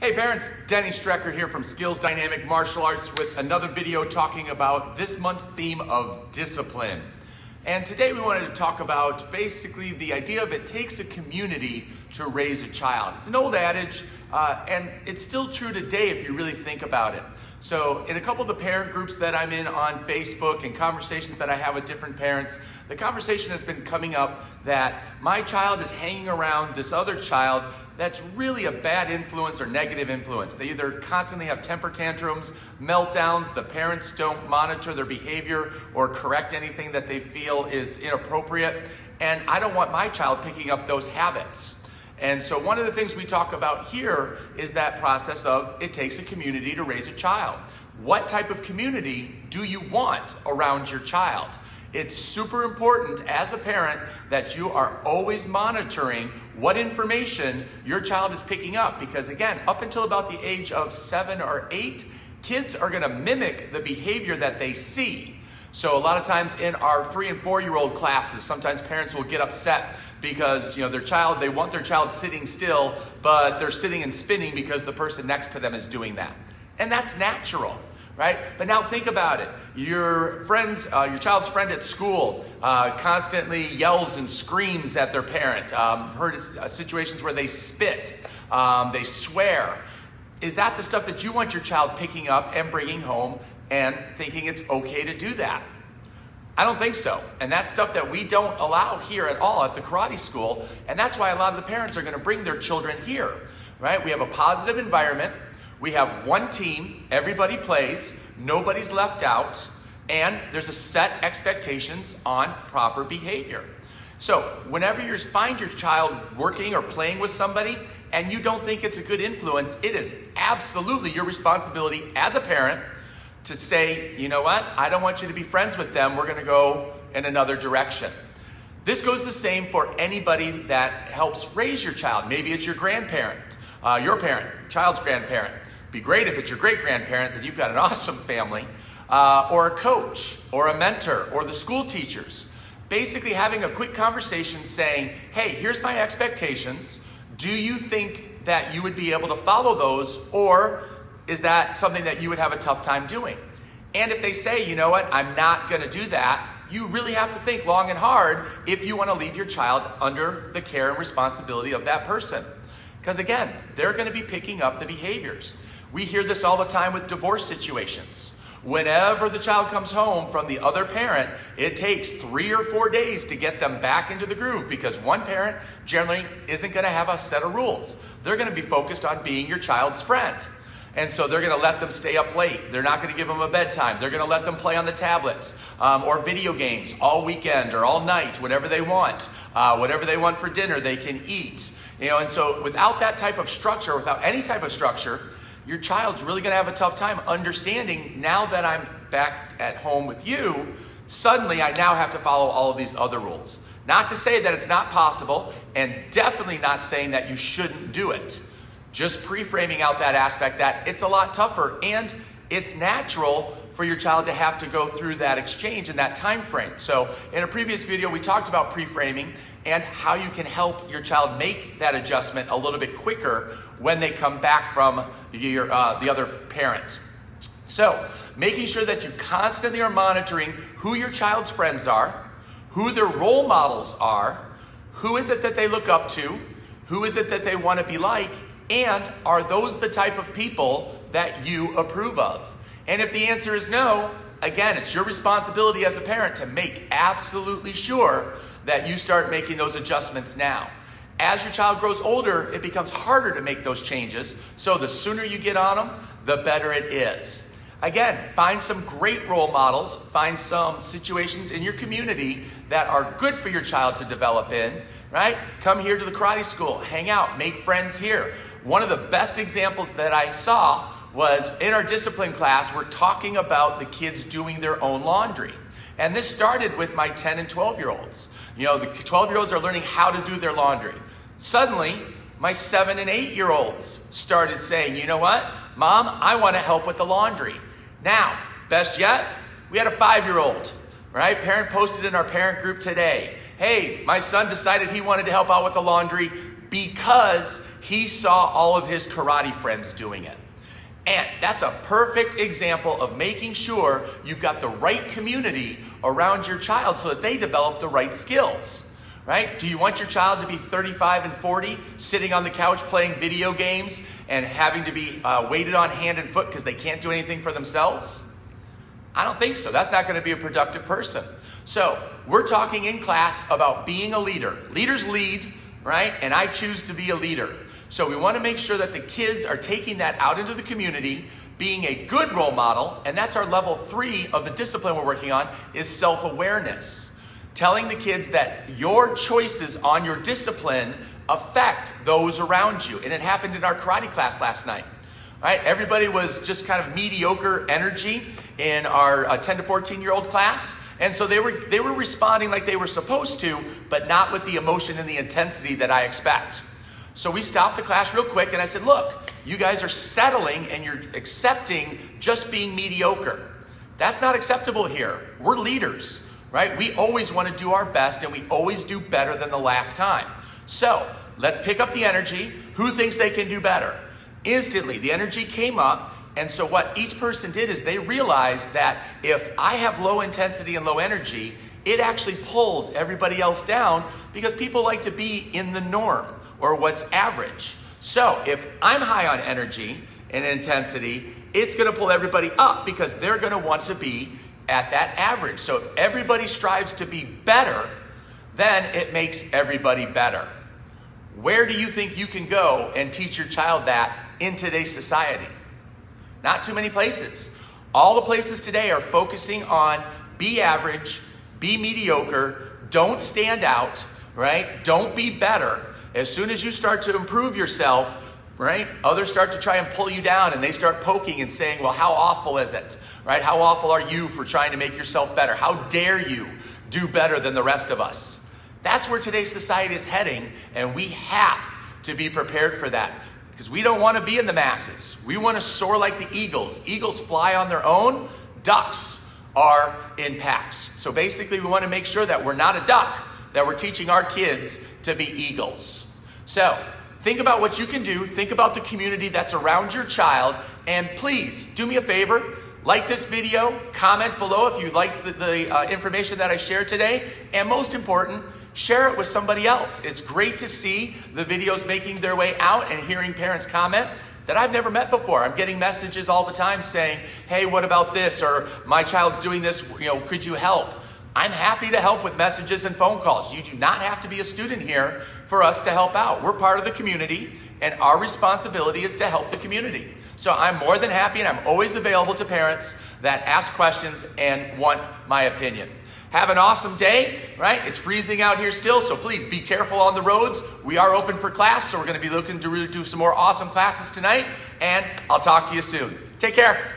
Hey parents, Denny Strecker here from Skillz Dynamic Martial Arts with another video talking about this month's theme of discipline. And today we wanted to talk about basically the idea of it takes a community to raise a child. It's an old adage and it's still true today if you really think about it. So in a couple of the parent groups that I'm in on Facebook and conversations that I have with different parents, the conversation has been coming up that my child is hanging around this other child that's really a bad influence or negative influence. They either constantly have temper tantrums, meltdowns, the parents don't monitor their behavior or correct anything that they feel is inappropriate, and I don't want my child picking up those habits. And so one of the things we talk about here is that process of it takes a community to raise a child. What type of community do you want around your child? It's super important as a parent that you are always monitoring what information your child is picking up, because again, up until about the age of 7 or 8, kids are gonna mimic the behavior that they see. So a lot of times in our 3 and 4-year-old classes, sometimes parents will get upset because they want their child sitting still, but they're sitting and spinning because the person next to them is doing that. And that's natural, right? But now think about it. Your child's friend at school constantly yells and screams at their parent. Heard situations where they spit, they swear. Is that the stuff that you want your child picking up and bringing home and thinking it's okay to do that? I don't think so. And that's stuff that we don't allow here at all at the karate school. And that's why a lot of the parents are going to bring their children here, right? We have a positive environment. We have one team. Everybody plays. Nobody's left out. And there's a set expectations on proper behavior. So whenever you find your child working or playing with somebody and you don't think it's a good influence, it is absolutely your responsibility as a parent to say, you know what, I don't want you to be friends with them. We're gonna go in another direction. This goes the same for anybody that helps raise your child. Maybe it's your grandparent, your parent, child's grandparent. Be great if it's your great-grandparent, then you've got an awesome family. Or a coach, or a mentor, or the school teachers. Basically having a quick conversation saying, hey, here's my expectations. Do you think that you would be able to follow those, or is that something that you would have a tough time doing? And if they say, you know what, I'm not gonna do that, you really have to think long and hard if you wanna leave your child under the care and responsibility of that person. Because again, they're gonna be picking up the behaviors. We hear this all the time with divorce situations. Whenever the child comes home from the other parent, it takes 3 or 4 days to get them back into the groove, because one parent generally isn't gonna have a set of rules. They're gonna be focused on being your child's friend. And so they're gonna let them stay up late. They're not gonna give them a bedtime. They're gonna let them play on the tablets or video games all weekend or all night, whatever they want. Whatever they want for dinner, they can eat. And so without that type of structure, without any type of structure, your child's really gonna have a tough time understanding, now that I'm back at home with you, suddenly I now have to follow all of these other rules. Not to say that it's not possible, and definitely not saying that you shouldn't do it. Just pre-framing out that aspect that it's a lot tougher and it's natural for your child to have to go through that exchange in that time frame. So in a previous video, we talked about pre-framing and how you can help your child make that adjustment a little bit quicker when they come back from the other parent. So making sure that you constantly are monitoring who your child's friends are, who their role models are, who is it that they look up to, who is it that they want to be like, and are those the type of people that you approve of? And if the answer is no, again, it's your responsibility as a parent to make absolutely sure that you start making those adjustments now. As your child grows older, it becomes harder to make those changes, so the sooner you get on them, the better it is. Again, find some great role models, find some situations in your community that are good for your child to develop in, right? Come here to the karate school, hang out, make friends here. One of the best examples that I saw was in our discipline class, we're talking about the kids doing their own laundry. And this started with my 10 and 12-year-olds. The 12-year-olds are learning how to do their laundry. Suddenly, my 7 and 8-year-olds started saying, you know what, Mom, I want to help with the laundry. Now, best yet, we had a 5-year-old, right? Parent posted in our parent group today, hey, my son decided he wanted to help out with the laundry. because he saw all of his karate friends doing it. And that's a perfect example of making sure you've got the right community around your child so that they develop the right skills, right? Do you want your child to be 35 and 40, sitting on the couch playing video games and having to be weighted on hand and foot because they can't do anything for themselves? I don't think so. That's not going to be a productive person. So we're talking in class about being a leader. Leaders lead, right? And I choose to be a leader. So we want to make sure that the kids are taking that out into the community, being a good role model, and that's our level 3 of the discipline we're working on, is self-awareness. Telling the kids that your choices on your discipline affect those around you. And it happened in our karate class last night. Right? Everybody was just kind of mediocre energy in our 10 to 14-year-old class. And so they were responding like they were supposed to, but not with the emotion and the intensity that I expect. So we stopped the class real quick and I said, look, you guys are settling and you're accepting just being mediocre. That's not acceptable here. We're leaders, right? We always want to do our best and we always do better than the last time. So let's pick up the energy. Who thinks they can do better? Instantly, the energy came up. And so what each person did is they realized that if I have low intensity and low energy, it actually pulls everybody else down because people like to be in the norm or what's average. So if I'm high on energy and intensity, it's going to pull everybody up because they're going to want to be at that average. So if everybody strives to be better, then it makes everybody better. Where do you think you can go and teach your child that in today's society? Not too many places. All the places today are focusing on be average, be mediocre, don't stand out, right? Don't be better. As soon as you start to improve yourself, right, others start to try and pull you down and they start poking and saying, well, how awful is it, right? How awful are you for trying to make yourself better? How dare you do better than the rest of us? That's where today's society is heading, and we have to be prepared for that. Because we don't want to be in the masses. We want to soar like the eagles. Eagles fly on their own. Ducks are in packs. So basically we want to make sure that we're not a duck, that we're teaching our kids to be eagles. So think about what you can do. Think about the community that's around your child. And please do me a favor. Like this video. Comment below if you like the information that I shared today. And most important, share it with somebody else. It's great to see the videos making their way out and hearing parents comment that I've never met before. I'm getting messages all the time saying, hey, what about this? Or my child's doing this, could you help? I'm happy to help with messages and phone calls. You do not have to be a student here for us to help out. We're part of the community and our responsibility is to help the community. So I'm more than happy and I'm always available to parents that ask questions and want my opinion. Have an awesome day, right? It's freezing out here still, so please be careful on the roads. We are open for class, so we're going to be looking to do some more awesome classes tonight, and I'll talk to you soon. Take care.